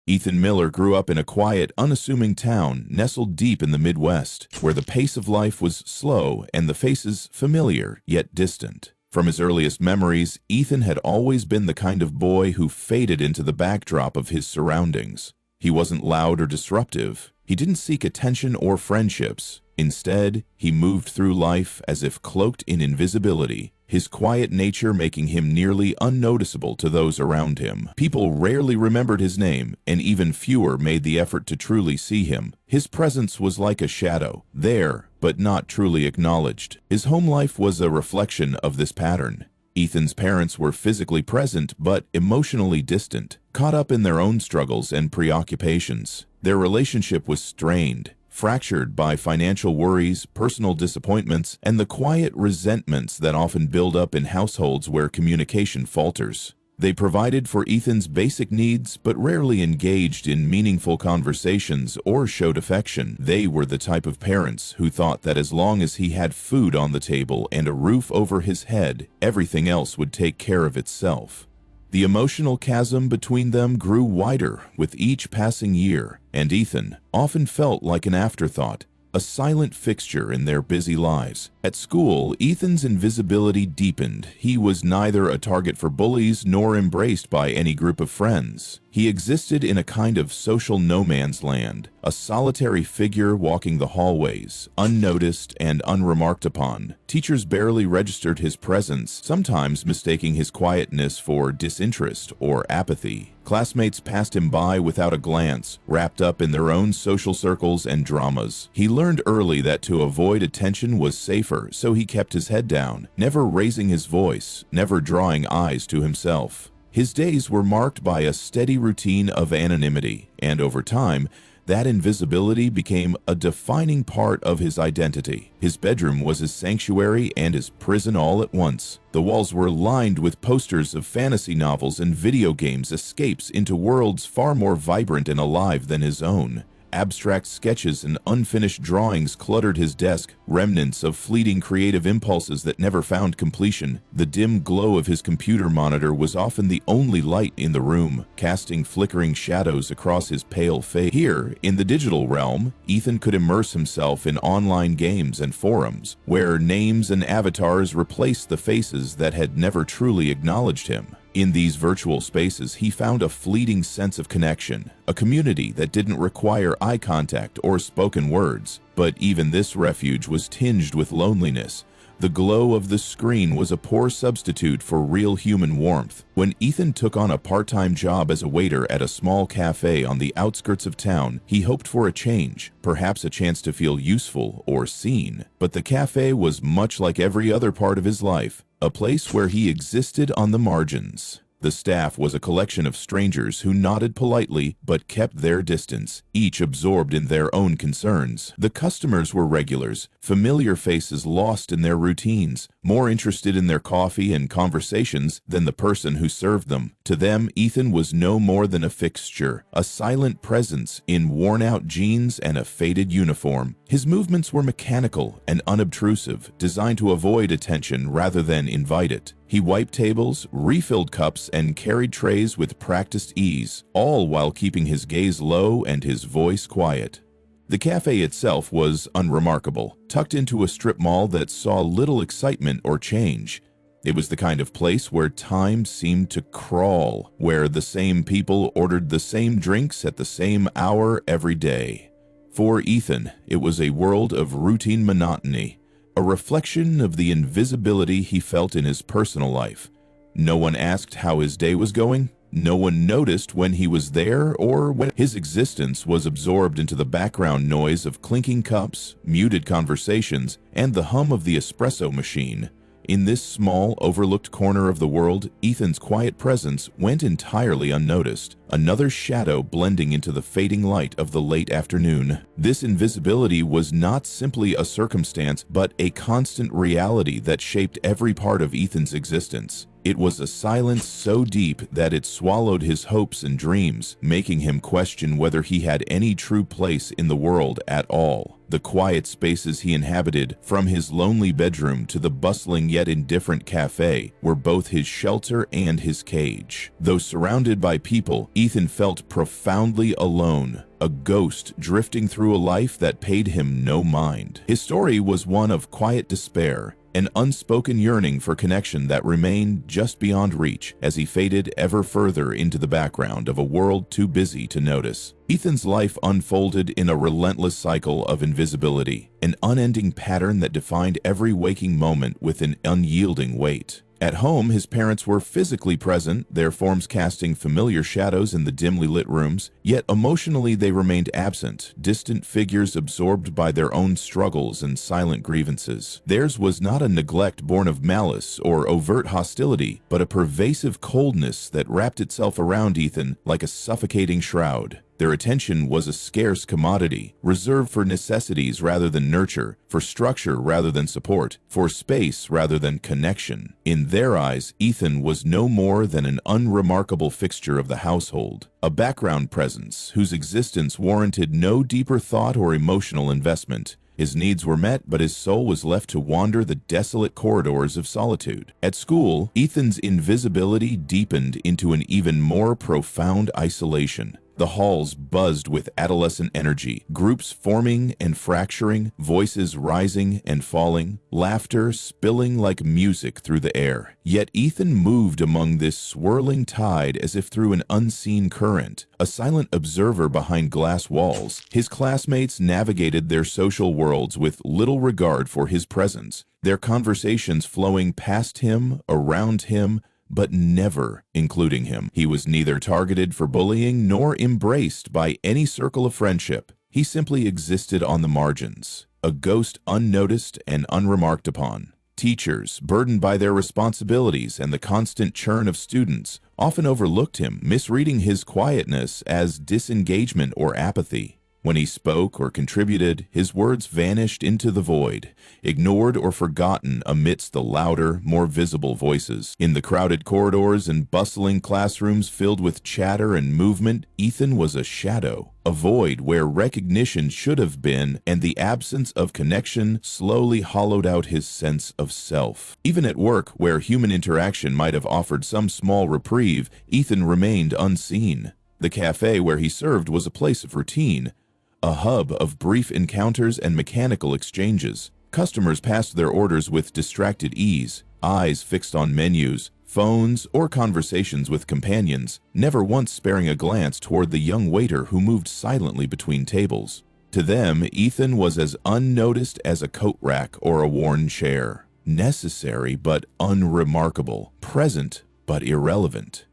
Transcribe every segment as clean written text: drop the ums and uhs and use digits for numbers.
Ethan Miller grew up in a quiet, unassuming town nestled deep in the Midwest, where the pace of life was slow and the faces familiar yet distant. From his earliest memories, Ethan had always been the kind of boy who faded into the backdrop of his surroundings. He wasn't loud or disruptive. He didn't seek attention or friendships. Instead, he moved through life as if cloaked in invisibility, his quiet nature making him nearly unnoticeable to those around him. People rarely remembered his name, and even fewer made the effort to truly see him. His presence was like a shadow, there, but not truly acknowledged. His home life was a reflection of this pattern. Ethan's parents were physically present but emotionally distant, caught up in their own struggles and preoccupations. Their relationship was strained, fractured by financial worries, personal disappointments, and the quiet resentments that often build up in households where communication falters. They provided for Ethan's basic needs, but rarely engaged in meaningful conversations or showed affection. They were the type of parents who thought that as long as he had food on the table and a roof over his head, everything else would take care of itself. The emotional chasm between them grew wider with each passing year, and Ethan often felt like an afterthought, a silent fixture in their busy lives. At school, Ethan's invisibility deepened. He was neither a target for bullies nor embraced by any group of friends. He existed in a kind of social no man's land, a solitary figure walking the hallways, unnoticed and unremarked upon. Teachers barely registered his presence, sometimes mistaking his quietness for disinterest or apathy. Classmates passed him by without a glance, wrapped up in their own social circles and dramas. He learned early that to avoid attention was safer, so he kept his head down, never raising his voice, never drawing eyes to himself. His days were marked by a steady routine of anonymity, and over time, that invisibility became a defining part of his identity. His bedroom was his sanctuary and his prison all at once. The walls were lined with posters of fantasy novels and video games, escapes into worlds far more vibrant and alive than his own. Abstract sketches and unfinished drawings cluttered his desk, remnants of fleeting creative impulses that never found completion. The dim glow of his computer monitor was often the only light in the room, casting flickering shadows across his pale face. Here, in the digital realm, Ethan could immerse himself in online games and forums, where names and avatars replaced the faces that had never truly acknowledged him. In these virtual spaces, he found a fleeting sense of connection, a community that didn't require eye contact or spoken words. But even this refuge was tinged with loneliness. The glow of the screen was a poor substitute for real human warmth. When Ethan took on a part-time job as a waiter at a small cafe on the outskirts of town, he hoped for a change, perhaps a chance to feel useful or seen. But the cafe was much like every other part of his life, a place where he existed on the margins. The staff was a collection of strangers who nodded politely but kept their distance, each absorbed in their own concerns. The customers were regulars, familiar faces lost in their routines, more interested in their coffee and conversations than the person who served them. To them, Ethan was no more than a fixture, a silent presence in worn-out jeans and a faded uniform. His movements were mechanical and unobtrusive, designed to avoid attention rather than invite it. He wiped tables, refilled cups, and carried trays with practiced ease, all while keeping his gaze low and his voice quiet. The cafe itself was unremarkable, tucked into a strip mall that saw little excitement or change. It was the kind of place where time seemed to crawl, where the same people ordered the same drinks at the same hour every day. For Ethan, it was a world of routine monotony, a reflection of the invisibility he felt in his personal life. No one asked how his day was going. No one noticed when he was there or when his existence was absorbed into the background noise of clinking cups, muted conversations, and the hum of the espresso machine. In this small, overlooked corner of the world, Ethan's quiet presence went entirely unnoticed, another shadow blending into the fading light of the late afternoon. This invisibility was not simply a circumstance, but a constant reality that shaped every part of Ethan's existence. It was a silence so deep that it swallowed his hopes and dreams, making him question whether he had any true place in the world at all. The quiet spaces he inhabited, from his lonely bedroom to the bustling yet indifferent cafe, were both his shelter and his cage. Though surrounded by people, Ethan felt profoundly alone, a ghost drifting through a life that paid him no mind. His story was one of quiet despair, an unspoken yearning for connection that remained just beyond reach as he faded ever further into the background of a world too busy to notice. Ethan's life unfolded in a relentless cycle of invisibility, an unending pattern that defined every waking moment with an unyielding weight. At home, his parents were physically present, their forms casting familiar shadows in the dimly lit rooms, yet emotionally they remained absent, distant figures absorbed by their own struggles and silent grievances. Theirs was not a neglect born of malice or overt hostility, but a pervasive coldness that wrapped itself around Ethan like a suffocating shroud. Their attention was a scarce commodity, reserved for necessities rather than nurture, for structure rather than support, for space rather than connection. In their eyes, Ethan was no more than an unremarkable fixture of the household, a background presence whose existence warranted no deeper thought or emotional investment. His needs were met, but his soul was left to wander the desolate corridors of solitude. At school, Ethan's invisibility deepened into an even more profound isolation. The halls buzzed with adolescent energy, groups forming and fracturing, voices rising and falling, laughter spilling like music through the air. Yet Ethan moved among this swirling tide as if through an unseen current, a silent observer behind glass walls. His classmates navigated their social worlds with little regard for his presence, their conversations flowing past him, around him, but never including him. He was neither targeted for bullying nor embraced by any circle of friendship. He simply existed on the margins, a ghost unnoticed and unremarked upon. Teachers, burdened by their responsibilities and the constant churn of students, often overlooked him, misreading his quietness as disengagement or apathy. When he spoke or contributed, his words vanished into the void, ignored or forgotten amidst the louder, more visible voices. In the crowded corridors and bustling classrooms filled with chatter and movement, Ethan was a shadow, a void where recognition should have been, and the absence of connection slowly hollowed out his sense of self. Even at work, where human interaction might have offered some small reprieve, Ethan remained unseen. The cafe where he served was a place of routine, a hub of brief encounters and mechanical exchanges. Customers passed their orders with distracted ease, eyes fixed on menus, phones, or conversations with companions, never once sparing a glance toward the young waiter who moved silently between tables. To them, Ethan was as unnoticed as a coat rack or a worn chair, necessary but unremarkable, present but irrelevant.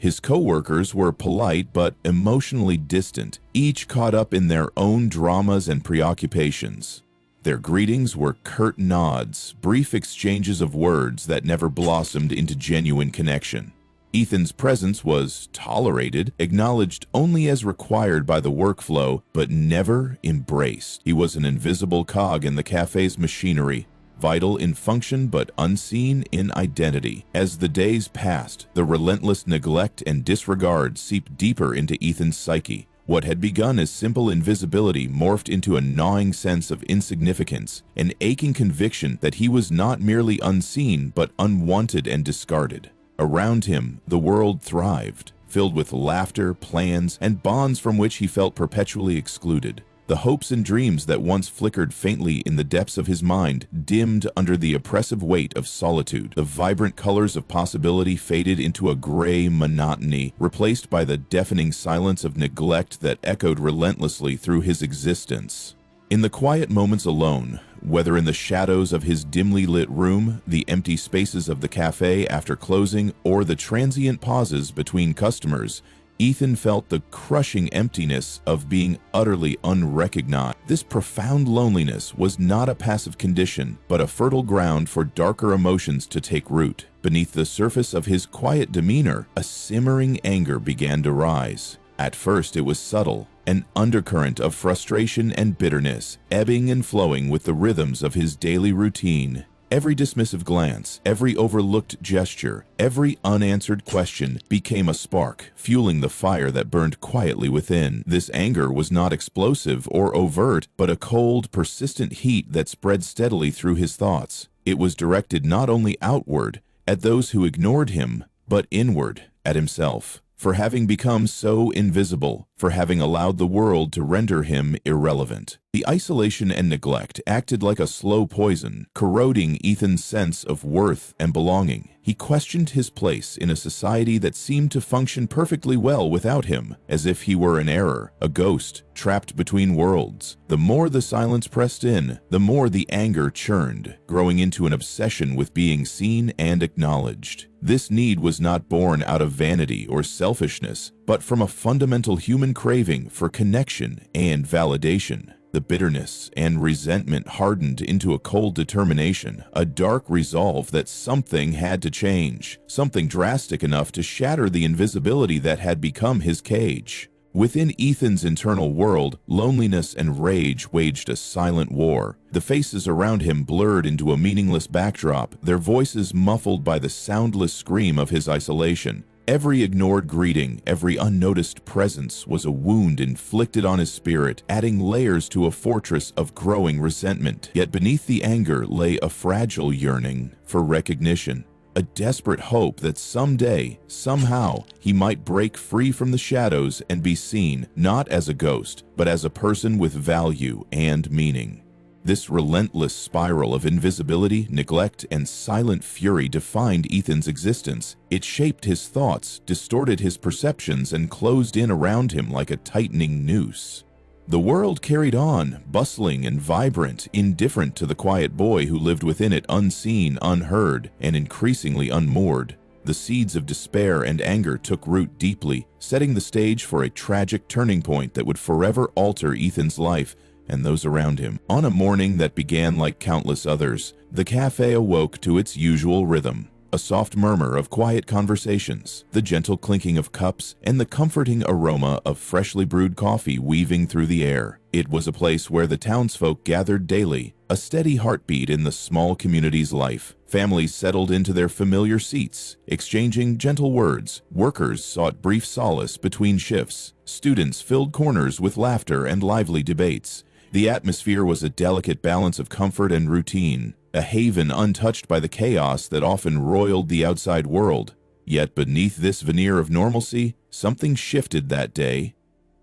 His co-workers were polite but emotionally distant, each caught up in their own dramas and preoccupations. Their greetings were curt nods, brief exchanges of words that never blossomed into genuine connection. Ethan's presence was tolerated, acknowledged only as required by the workflow, but never embraced. He was an invisible cog in the cafe's machinery, vital in function but unseen in identity. As the days passed, the relentless neglect and disregard seeped deeper into Ethan's psyche. What had begun as simple invisibility morphed into a gnawing sense of insignificance, an aching conviction that he was not merely unseen but unwanted and discarded. Around him, the world thrived, filled with laughter, plans, and bonds from which he felt perpetually excluded. The hopes and dreams that once flickered faintly in the depths of his mind dimmed under the oppressive weight of solitude. The vibrant colors of possibility faded into a gray monotony, replaced by the deafening silence of neglect that echoed relentlessly through his existence. In the quiet moments alone, whether in the shadows of his dimly lit room, the empty spaces of the cafe after closing, or the transient pauses between customers, Ethan felt the crushing emptiness of being utterly unrecognized. This profound loneliness was not a passive condition, but a fertile ground for darker emotions to take root. Beneath the surface of his quiet demeanor, a simmering anger began to rise. At first it was subtle, an undercurrent of frustration and bitterness, ebbing and flowing with the rhythms of his daily routine. Every dismissive glance, every overlooked gesture, every unanswered question became a spark, fueling the fire that burned quietly within. This anger was not explosive or overt, but a cold, persistent heat that spread steadily through his thoughts. It was directed not only outward, at those who ignored him, but inward, at himself, for having become so invisible, for having allowed the world to render him irrelevant. The isolation and neglect acted like a slow poison, corroding Ethan's sense of worth and belonging. He questioned his place in a society that seemed to function perfectly well without him, as if he were an error, a ghost, trapped between worlds. The more the silence pressed in, the more the anger churned, growing into an obsession with being seen and acknowledged. This need was not born out of vanity or selfishness, but from a fundamental human craving for connection and validation. The bitterness and resentment hardened into a cold determination, a dark resolve that something had to change, something drastic enough to shatter the invisibility that had become his cage. Within Ethan's internal world, loneliness and rage waged a silent war. The faces around him blurred into a meaningless backdrop, their voices muffled by the soundless scream of his isolation. Every ignored greeting, every unnoticed presence was a wound inflicted on his spirit, adding layers to a fortress of growing resentment. Yet beneath the anger lay a fragile yearning for recognition, a desperate hope that someday, somehow, he might break free from the shadows and be seen, not as a ghost, but as a person with value and meaning. This relentless spiral of invisibility, neglect, and silent fury defined Ethan's existence. It shaped his thoughts, distorted his perceptions, and closed in around him like a tightening noose. The world carried on, bustling and vibrant, indifferent to the quiet boy who lived within it, unseen, unheard, and increasingly unmoored. The seeds of despair and anger took root deeply, setting the stage for a tragic turning point that would forever alter Ethan's life and those around him. On a morning that began like countless others, the cafe awoke to its usual rhythm. A soft murmur of quiet conversations, the gentle clinking of cups, and the comforting aroma of freshly brewed coffee weaving through the air. It was a place where the townsfolk gathered daily, a steady heartbeat in the small community's life. Families settled into their familiar seats, exchanging gentle words. Workers sought brief solace between shifts. Students filled corners with laughter and lively debates. The atmosphere was a delicate balance of comfort and routine, a haven untouched by the chaos that often roiled the outside world. Yet beneath this veneer of normalcy, something shifted that day.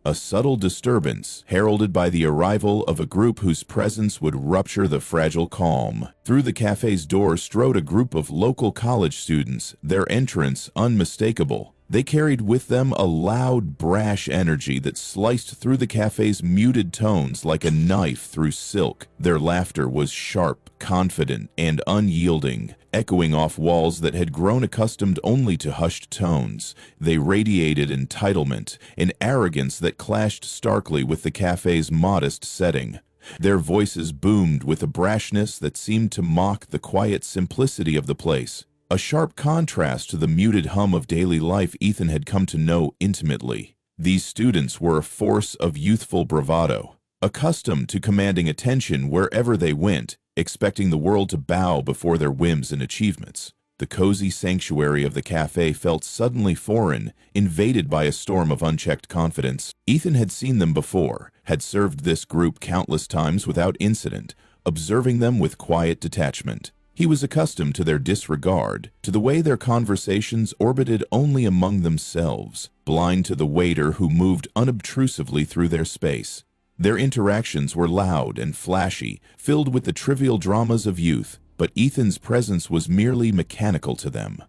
A subtle disturbance, heralded by the arrival of a group whose presence would rupture the fragile calm. Through the cafe's door strode a group of local college students, their entrance unmistakable. They carried with them a loud, brash energy that sliced through the cafe's muted tones like a knife through silk. Their laughter was sharp, confident, and unyielding, echoing off walls that had grown accustomed only to hushed tones. They radiated entitlement, an arrogance that clashed starkly with the cafe's modest setting. Their voices boomed with a brashness that seemed to mock the quiet simplicity of the place. A sharp contrast to the muted hum of daily life Ethan had come to know intimately. These students were a force of youthful bravado, accustomed to commanding attention wherever they went, expecting the world to bow before their whims and achievements. The cozy sanctuary of the cafe felt suddenly foreign, invaded by a storm of unchecked confidence. Ethan had seen them before, had served this group countless times without incident, observing them with quiet detachment. He was accustomed to their disregard, to the way their conversations orbited only among themselves, blind to the waiter who moved unobtrusively through their space. Their interactions were loud and flashy, filled with the trivial dramas of youth, but Ethan's presence was merely mechanical to them,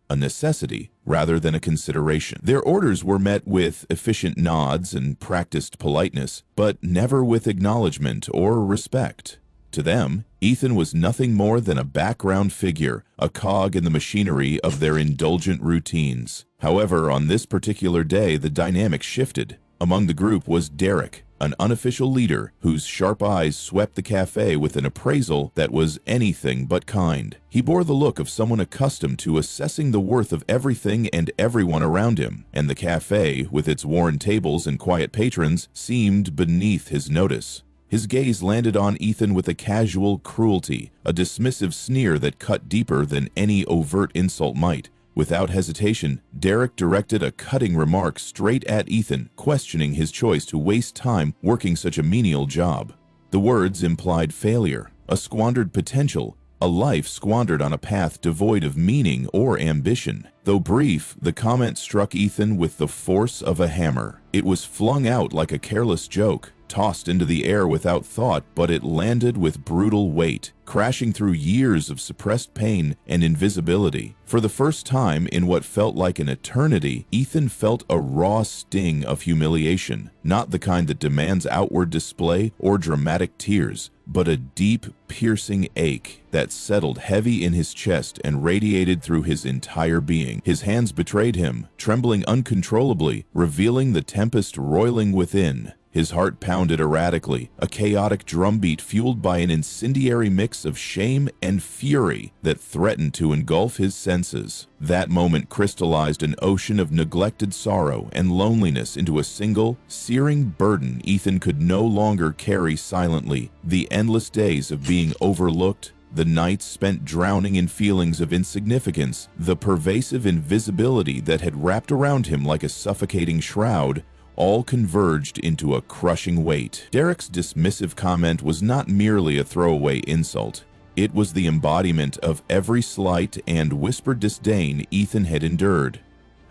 a necessity rather than a consideration. Their orders were met with efficient nods and practiced politeness, but never with acknowledgement or respect. To them, Ethan was nothing more than a background figure, a cog in the machinery of their indulgent routines. However, on this particular day, the dynamic shifted. Among the group was Derek, an unofficial leader whose sharp eyes swept the cafe with an appraisal that was anything but kind. He bore the look of someone accustomed to assessing the worth of everything and everyone around him, and the cafe, with its worn tables and quiet patrons, seemed beneath his notice. His gaze landed on Ethan with a casual cruelty, a dismissive sneer that cut deeper than any overt insult might. Without hesitation, Derek directed a cutting remark straight at Ethan, questioning his choice to waste time working such a menial job. The words implied failure, a squandered potential, a life squandered on a path devoid of meaning or ambition. Though brief, the comment struck Ethan with the force of a hammer. It was flung out like a careless joke, tossed into the air without thought, but it landed with brutal weight, crashing through years of suppressed pain and invisibility. For the first time in what felt like an eternity, Ethan felt a raw sting of humiliation, not the kind that demands outward display or dramatic tears, but a deep, piercing ache that settled heavy in his chest and radiated through his entire being. His hands betrayed him, trembling uncontrollably, revealing the tempest roiling within. His heart pounded erratically, a chaotic drumbeat fueled by an incendiary mix of shame and fury that threatened to engulf his senses. That moment crystallized an ocean of neglected sorrow and loneliness into a single, searing burden Ethan could no longer carry silently. The endless days of being overlooked, the nights spent drowning in feelings of insignificance, the pervasive invisibility that had wrapped around him like a suffocating shroud, all converged into a crushing weight. Derek's dismissive comment was not merely a throwaway insult. It was the embodiment of every slight and whispered disdain Ethan had endured.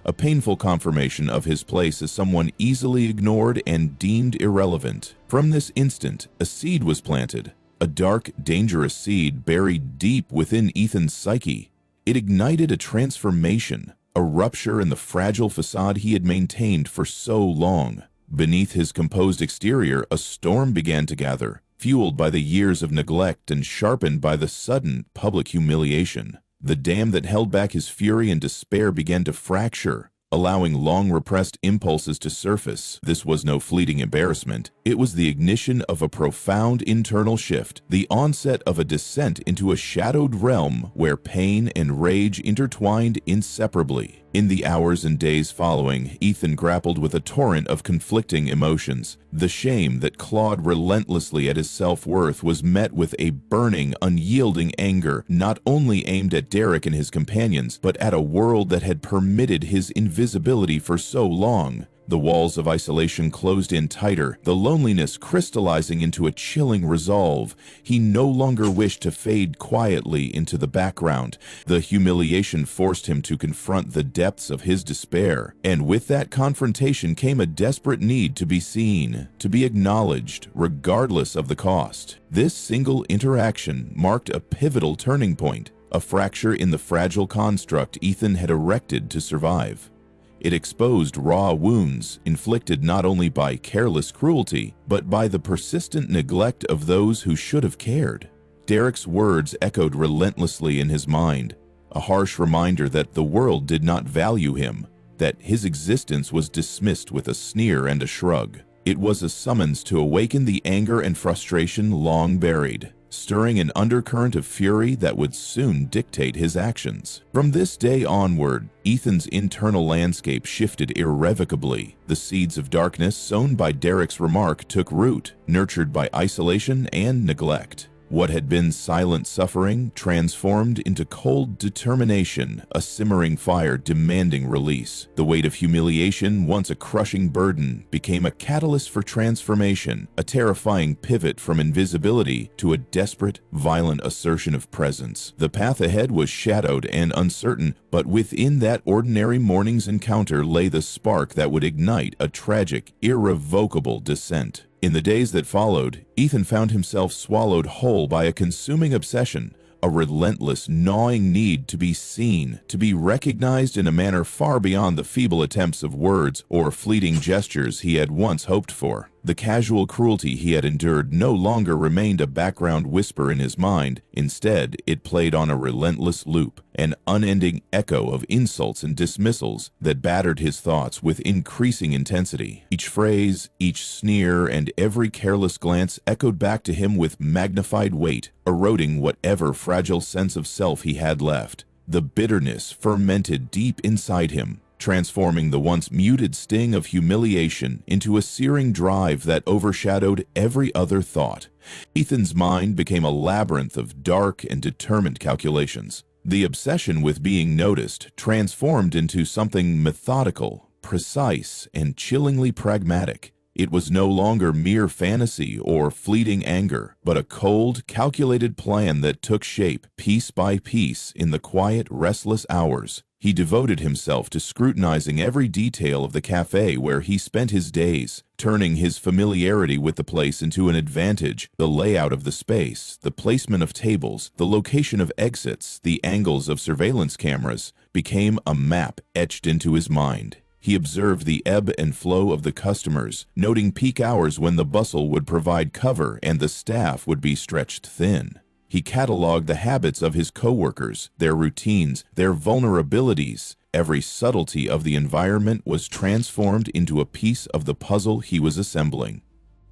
A painful confirmation of his place as someone easily ignored and deemed irrelevant. From this instant, a seed was planted, a dark, dangerous seed buried deep within Ethan's psyche. It ignited a transformation, a rupture in the fragile facade he had maintained for so long. Beneath his composed exterior, a storm began to gather, fueled by the years of neglect and sharpened by the sudden public humiliation. The dam that held back his fury and despair began to fracture, allowing long-repressed impulses to surface. This was no fleeting embarrassment. It was the ignition of a profound internal shift, the onset of a descent into a shadowed realm where pain and rage intertwined inseparably. In the hours and days following, Ethan grappled with a torrent of conflicting emotions. The shame that clawed relentlessly at his self-worth was met with a burning, unyielding anger, not only aimed at Derek and his companions, but at a world that had permitted his invisibility for so long. The walls of isolation closed in tighter, the loneliness crystallizing into a chilling resolve. He no longer wished to fade quietly into the background. The humiliation forced him to confront the depths of his despair, and with that confrontation came a desperate need to be seen, to be acknowledged, regardless of the cost. This single interaction marked a pivotal turning point, a fracture in the fragile construct Ethan had erected to survive. It exposed raw wounds inflicted not only by careless cruelty, but by the persistent neglect of those who should have cared. Derek's words echoed relentlessly in his mind, a harsh reminder that the world did not value him, that his existence was dismissed with a sneer and a shrug. It was a summons to awaken the anger and frustration long buried, stirring an undercurrent of fury that would soon dictate his actions. From this day onward, Ethan's internal landscape shifted irrevocably. The seeds of darkness sown by Derek's remark took root, nurtured by isolation and neglect. What had been silent suffering transformed into cold determination, a simmering fire demanding release. The weight of humiliation, once a crushing burden, became a catalyst for transformation, a terrifying pivot from invisibility to a desperate, violent assertion of presence. The path ahead was shadowed and uncertain, but within that ordinary morning's encounter lay the spark that would ignite a tragic, irrevocable descent. In the days that followed, Ethan found himself swallowed whole by a consuming obsession, a relentless, gnawing need to be seen, to be recognized in a manner far beyond the feeble attempts of words or fleeting gestures he had once hoped for. The casual cruelty he had endured no longer remained a background whisper in his mind. Instead, it played on a relentless loop, an unending echo of insults and dismissals that battered his thoughts with increasing intensity. Each phrase, each sneer, and every careless glance echoed back to him with magnified weight, eroding whatever fragile sense of self he had left. The bitterness fermented deep inside him, transforming the once muted sting of humiliation into a searing drive that overshadowed every other thought. Ethan's mind became a labyrinth of dark and determined calculations. The obsession with being noticed transformed into something methodical, precise, and chillingly pragmatic. It was no longer mere fantasy or fleeting anger, but a cold, calculated plan that took shape piece by piece in the quiet, restless hours. He devoted himself to scrutinizing every detail of the cafe where he spent his days, turning his familiarity with the place into an advantage. The layout of the space, the placement of tables, the location of exits, the angles of surveillance cameras became a map etched into his mind. He observed the ebb and flow of the customers, noting peak hours when the bustle would provide cover and the staff would be stretched thin. He cataloged the habits of his coworkers, their routines, their vulnerabilities. Every subtlety of the environment was transformed into a piece of the puzzle he was assembling.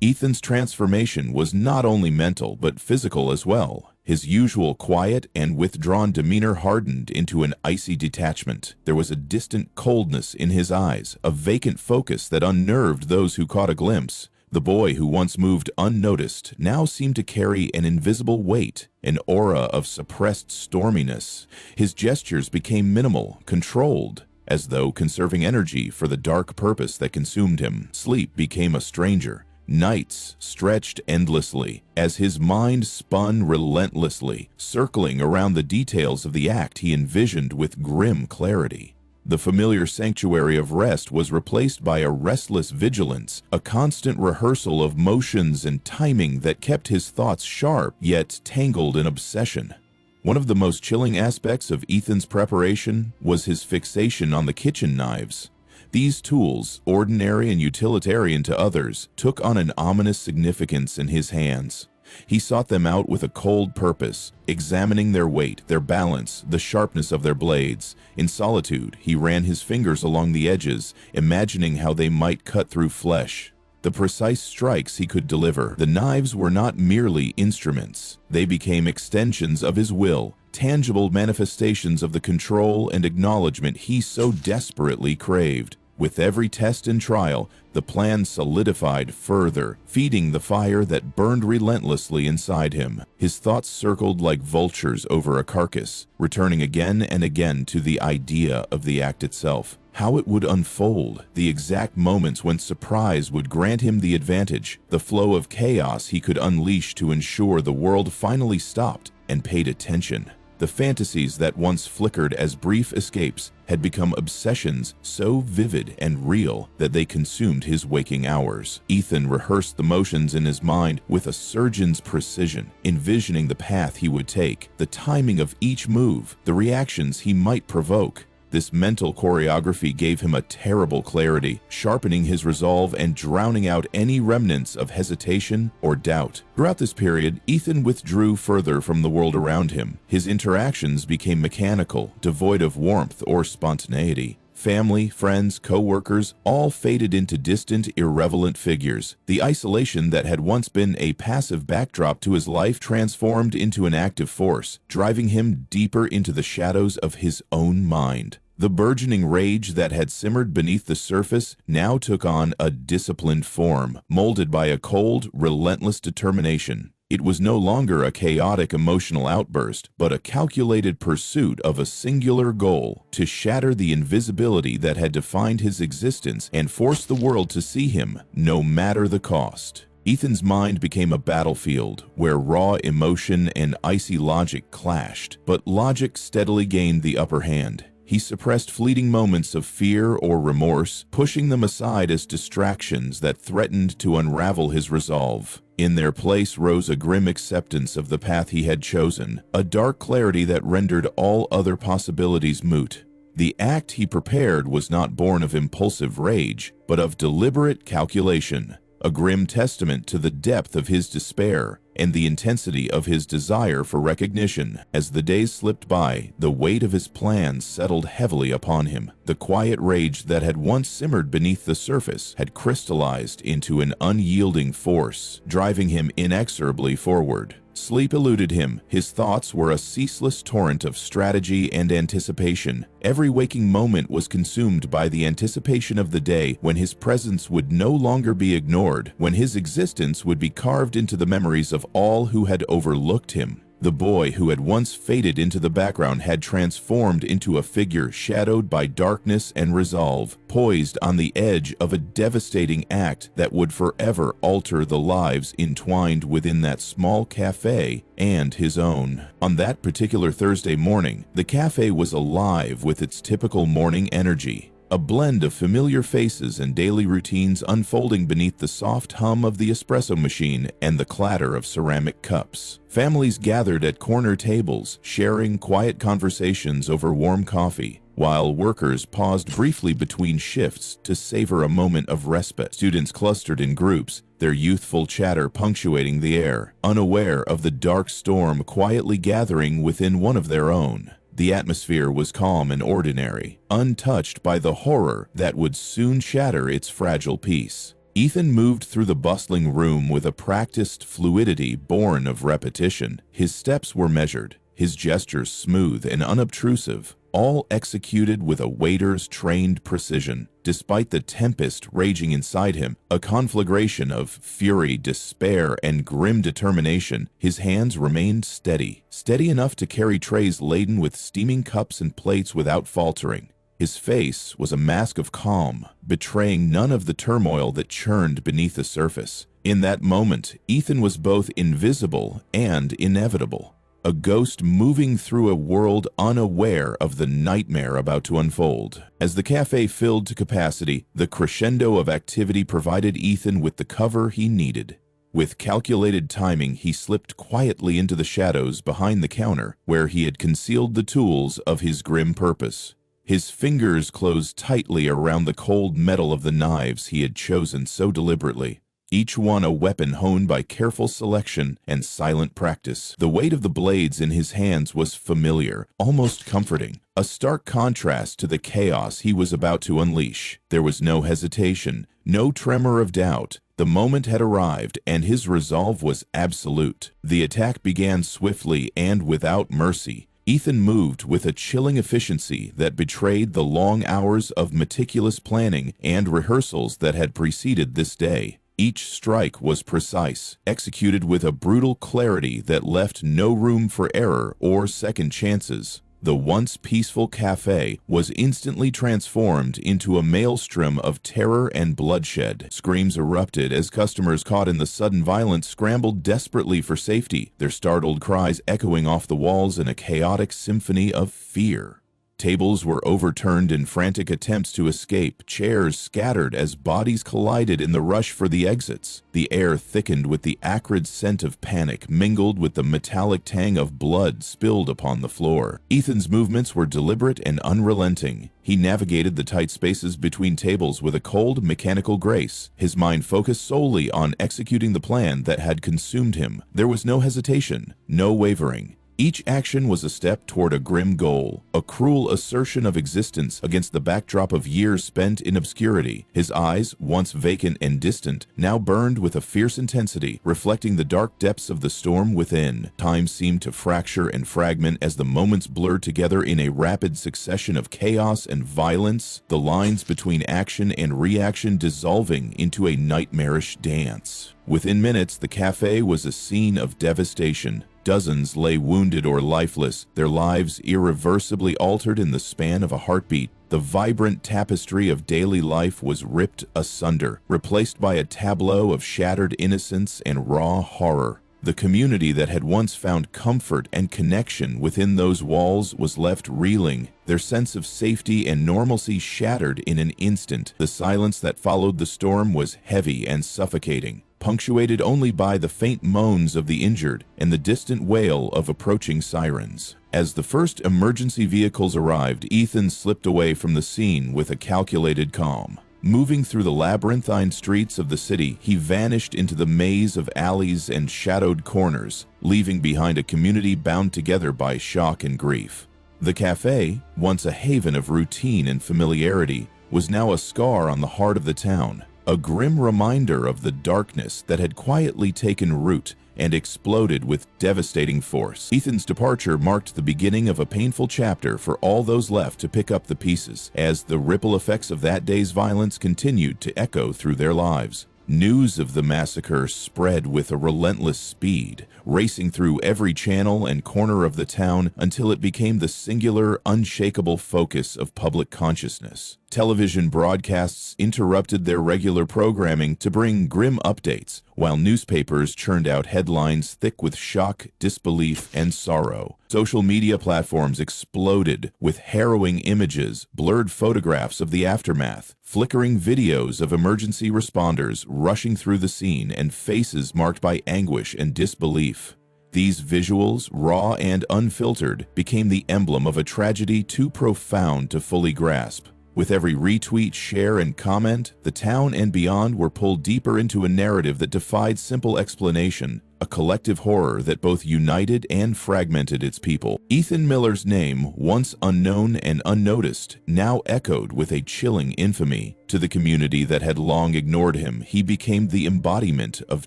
Ethan's transformation was not only mental but physical as well. His usual quiet and withdrawn demeanor hardened into an icy detachment. There was a distant coldness in his eyes, a vacant focus that unnerved those who caught a glimpse. The boy who once moved unnoticed now seemed to carry an invisible weight, an aura of suppressed storminess. His gestures became minimal, controlled, as though conserving energy for the dark purpose that consumed him. Sleep became a stranger. Nights stretched endlessly as his mind spun relentlessly, circling around the details of the act he envisioned with grim clarity. The familiar sanctuary of rest was replaced by a restless vigilance, a constant rehearsal of motions and timing that kept his thoughts sharp yet tangled in obsession. One of the most chilling aspects of Ethan's preparation was his fixation on the kitchen knives. These tools, ordinary and utilitarian to others, took on an ominous significance in his hands. He sought them out with a cold purpose, examining their weight, their balance, the sharpness of their blades. In solitude, he ran his fingers along the edges, imagining how they might cut through flesh. The precise strikes he could deliver. The knives were not merely instruments. They became extensions of his will, tangible manifestations of the control and acknowledgement he so desperately craved. With every test and trial, the plan solidified further, feeding the fire that burned relentlessly inside him. His thoughts circled like vultures over a carcass, returning again and again to the idea of the act itself, how it would unfold, the exact moments when surprise would grant him the advantage, the flow of chaos he could unleash to ensure the world finally stopped and paid attention. The fantasies that once flickered as brief escapes had become obsessions so vivid and real that they consumed his waking hours. Ethan rehearsed the motions in his mind with a surgeon's precision, envisioning the path he would take, the timing of each move, the reactions he might provoke. This mental choreography gave him a terrible clarity, sharpening his resolve and drowning out any remnants of hesitation or doubt. Throughout this period, Ethan withdrew further from the world around him. His interactions became mechanical, devoid of warmth or spontaneity. Family, friends, co-workers all faded into distant, irrelevant figures. The isolation that had once been a passive backdrop to his life transformed into an active force, driving him deeper into the shadows of his own mind. The burgeoning rage that had simmered beneath the surface now took on a disciplined form, molded by a cold, relentless determination. It was no longer a chaotic emotional outburst, but a calculated pursuit of a singular goal: to shatter the invisibility that had defined his existence and force the world to see him, no matter the cost. Ethan's mind became a battlefield where raw emotion and icy logic clashed, but logic steadily gained the upper hand. He suppressed fleeting moments of fear or remorse, pushing them aside as distractions that threatened to unravel his resolve. In their place rose a grim acceptance of the path he had chosen, a dark clarity that rendered all other possibilities moot. The act he prepared was not born of impulsive rage, but of deliberate calculation, a grim testament to the depth of his despair and the intensity of his desire for recognition. As the days slipped by, the weight of his plans settled heavily upon him. The quiet rage that had once simmered beneath the surface had crystallized into an unyielding force, driving him inexorably forward. Sleep eluded him. His thoughts were a ceaseless torrent of strategy and anticipation. Every waking moment was consumed by the anticipation of the day when his presence would no longer be ignored, when his existence would be carved into the memories of all who had overlooked him. The boy who had once faded into the background had transformed into a figure shadowed by darkness and resolve, poised on the edge of a devastating act that would forever alter the lives entwined within that small cafe and his own. On that particular Thursday morning, the cafe was alive with its typical morning energy. A blend of familiar faces and daily routines unfolding beneath the soft hum of the espresso machine and the clatter of ceramic cups. Families gathered at corner tables, sharing quiet conversations over warm coffee, while workers paused briefly between shifts to savor a moment of respite. Students clustered in groups, their youthful chatter punctuating the air, unaware of the dark storm quietly gathering within one of their own. The atmosphere was calm and ordinary, untouched by the horror that would soon shatter its fragile peace. Ethan moved through the bustling room with a practiced fluidity born of repetition. His steps were measured, his gestures smooth and unobtrusive, all executed with a waiter's trained precision. Despite the tempest raging inside him, a conflagration of fury, despair, and grim determination, his hands remained steady enough to carry trays laden with steaming cups and plates without faltering. His face was a mask of calm, betraying none of the turmoil that churned beneath the surface. In that moment, Ethan was both invisible and inevitable. A ghost moving through a world unaware of the nightmare about to unfold. As the cafe filled to capacity, the crescendo of activity provided Ethan with the cover he needed. With calculated timing, he slipped quietly into the shadows behind the counter, where he had concealed the tools of his grim purpose. His fingers closed tightly around the cold metal of the knives he had chosen so deliberately, each one a weapon honed by careful selection and silent practice. The weight of the blades in his hands was familiar, almost comforting, a stark contrast to the chaos he was about to unleash. There was no hesitation, no tremor of doubt. The moment had arrived, and his resolve was absolute. The attack began swiftly and without mercy. Ethan moved with a chilling efficiency that betrayed the long hours of meticulous planning and rehearsals that had preceded this day. Each strike was precise, executed with a brutal clarity that left no room for error or second chances. The once peaceful cafe was instantly transformed into a maelstrom of terror and bloodshed. Screams erupted as customers caught in the sudden violence scrambled desperately for safety, their startled cries echoing off the walls in a chaotic symphony of fear. Tables were overturned in frantic attempts to escape, chairs scattered as bodies collided in the rush for the exits. The air thickened with the acrid scent of panic, mingled with the metallic tang of blood spilled upon the floor. Ethan's movements were deliberate and unrelenting. He navigated the tight spaces between tables with a cold, mechanical grace, his mind focused solely on executing the plan that had consumed him. There was no hesitation, no wavering. Each action was a step toward a grim goal, a cruel assertion of existence against the backdrop of years spent in obscurity. His eyes, once vacant and distant, now burned with a fierce intensity, reflecting the dark depths of the storm within. Time seemed to fracture and fragment as the moments blurred together in a rapid succession of chaos and violence, the lines between action and reaction dissolving into a nightmarish dance. Within minutes, the cafe was a scene of devastation. Dozens lay wounded or lifeless, their lives irreversibly altered in the span of a heartbeat. The vibrant tapestry of daily life was ripped asunder, replaced by a tableau of shattered innocence and raw horror. The community that had once found comfort and connection within those walls was left reeling, their sense of safety and normalcy shattered in an instant. The silence that followed the storm was heavy and suffocating, punctuated only by the faint moans of the injured and the distant wail of approaching sirens. As the first emergency vehicles arrived, Ethan slipped away from the scene with a calculated calm. Moving through the labyrinthine streets of the city, he vanished into the maze of alleys and shadowed corners, leaving behind a community bound together by shock and grief. The cafe, once a haven of routine and familiarity, was now a scar on the heart of the town, a grim reminder of the darkness that had quietly taken root and exploded with devastating force. Ethan's departure marked the beginning of a painful chapter for all those left to pick up the pieces, as the ripple effects of that day's violence continued to echo through their lives. News of the massacre spread with a relentless speed, racing through every channel and corner of the town until it became the singular, unshakable focus of public consciousness. Television broadcasts interrupted their regular programming to bring grim updates, while newspapers churned out headlines thick with shock, disbelief, and sorrow. Social media platforms exploded with harrowing images, blurred photographs of the aftermath, flickering videos of emergency responders rushing through the scene, and faces marked by anguish and disbelief. These visuals, raw and unfiltered, became the emblem of a tragedy too profound to fully grasp. With every retweet, share, and comment, the town and beyond were pulled deeper into a narrative that defied simple explanation, a collective horror that both united and fragmented its people. Ethan Miller's name, once unknown and unnoticed, now echoed with a chilling infamy. To the community that had long ignored him, he became the embodiment of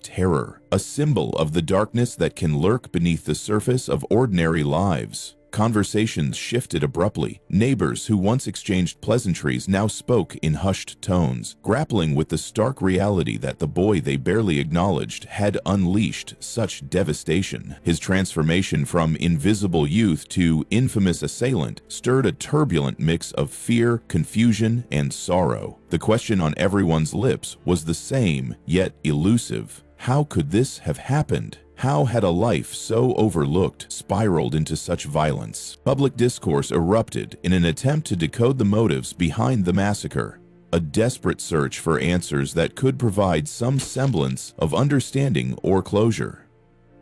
terror, a symbol of the darkness that can lurk beneath the surface of ordinary lives. Conversations shifted abruptly. Neighbors who once exchanged pleasantries now spoke in hushed tones, grappling with the stark reality that the boy they barely acknowledged had unleashed such devastation. His transformation from invisible youth to infamous assailant stirred a turbulent mix of fear, confusion, and sorrow. The question on everyone's lips was the same, yet elusive. How could this have happened? How had a life so overlooked spiraled into such violence? Public discourse erupted in an attempt to decode the motives behind the massacre, a desperate search for answers that could provide some semblance of understanding or closure.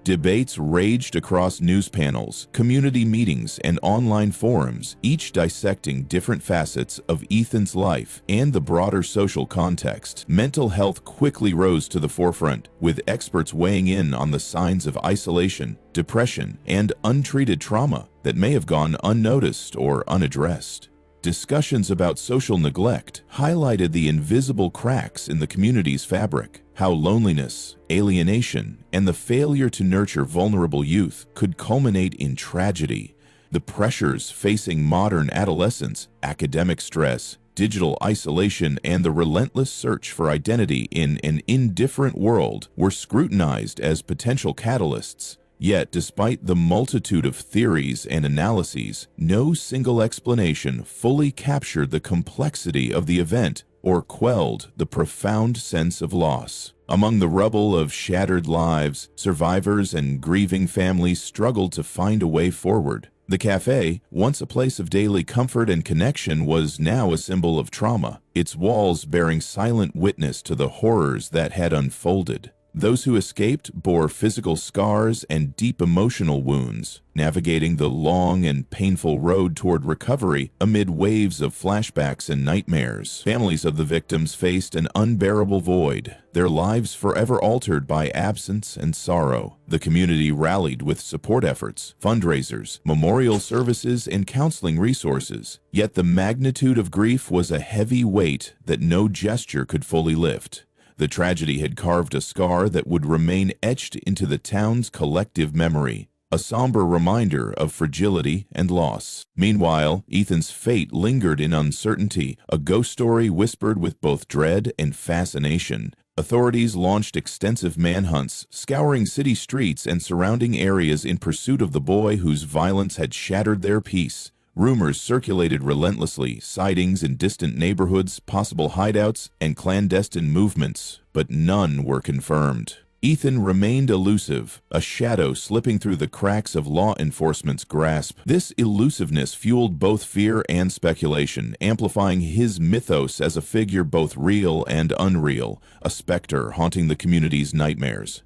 Debates raged across news panels, community meetings, and online forums, each dissecting different facets of Ethan's life and the broader social context. Mental health quickly rose to the forefront, with experts weighing in on the signs of isolation, depression, and untreated trauma that may have gone unnoticed or unaddressed. Discussions about social neglect highlighted the invisible cracks in the community's fabric, how loneliness, alienation, and the failure to nurture vulnerable youth could culminate in tragedy. The pressures facing modern adolescents, academic stress, digital isolation, and the relentless search for identity in an indifferent world were scrutinized as potential catalysts. Yet, despite the multitude of theories and analyses, no single explanation fully captured the complexity of the event or quelled the profound sense of loss. Among the rubble of shattered lives, survivors and grieving families struggled to find a way forward. The Café, once a place of daily comfort and connection, was now a symbol of trauma, its walls bearing silent witness to the horrors that had unfolded. Those who escaped bore physical scars and deep emotional wounds, navigating the long and painful road toward recovery amid waves of flashbacks and nightmares. Families of the victims faced an unbearable void, their lives forever altered by absence and sorrow. The community rallied with support efforts, fundraisers, memorial services, and counseling resources. Yet the magnitude of grief was a heavy weight that no gesture could fully lift. The tragedy had carved a scar that would remain etched into the town's collective memory, a somber reminder of fragility and loss. Meanwhile, Ethan's fate lingered in uncertainty, a ghost story whispered with both dread and fascination. Authorities launched extensive manhunts, scouring city streets and surrounding areas in pursuit of the boy whose violence had shattered their peace. Rumors circulated relentlessly, sightings in distant neighborhoods, possible hideouts, and clandestine movements, but none were confirmed. Ethan remained elusive, a shadow slipping through the cracks of law enforcement's grasp. This elusiveness fueled both fear and speculation, amplifying his mythos as a figure both real and unreal, a specter haunting the community's nightmares.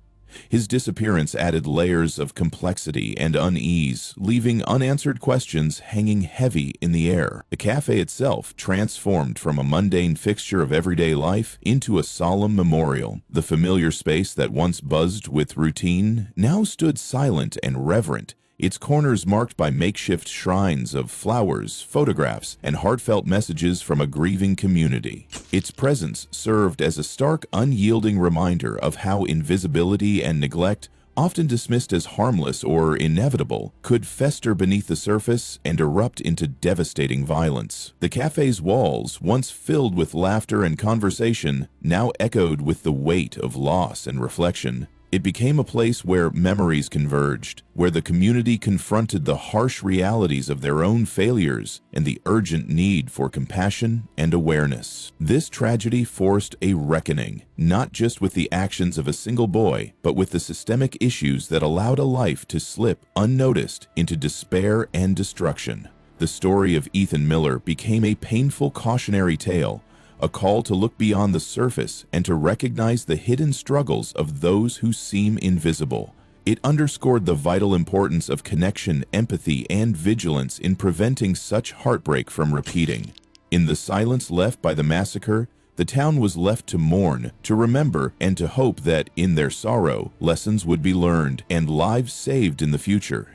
His disappearance added layers of complexity and unease, leaving unanswered questions hanging heavy in the air. The cafe itself transformed from a mundane fixture of everyday life into a solemn memorial. The familiar space that once buzzed with routine now stood silent and reverent, its corners marked by makeshift shrines of flowers, photographs, and heartfelt messages from a grieving community. Its presence served as a stark, unyielding reminder of how invisibility and neglect, often dismissed as harmless or inevitable, could fester beneath the surface and erupt into devastating violence. The cafe's walls, once filled with laughter and conversation, now echoed with the weight of loss and reflection. It became a place where memories converged, where the community confronted the harsh realities of their own failures and the urgent need for compassion and awareness. This tragedy forced a reckoning, not just with the actions of a single boy, but with the systemic issues that allowed a life to slip unnoticed into despair and destruction. The story of Ethan Miller became a painful cautionary tale, a call to look beyond the surface and to recognize the hidden struggles of those who seem invisible. It underscored the vital importance of connection, empathy, and vigilance in preventing such heartbreak from repeating. In the silence left by the massacre, the town was left to mourn, to remember, and to hope that, in their sorrow, lessons would be learned and lives saved in the future.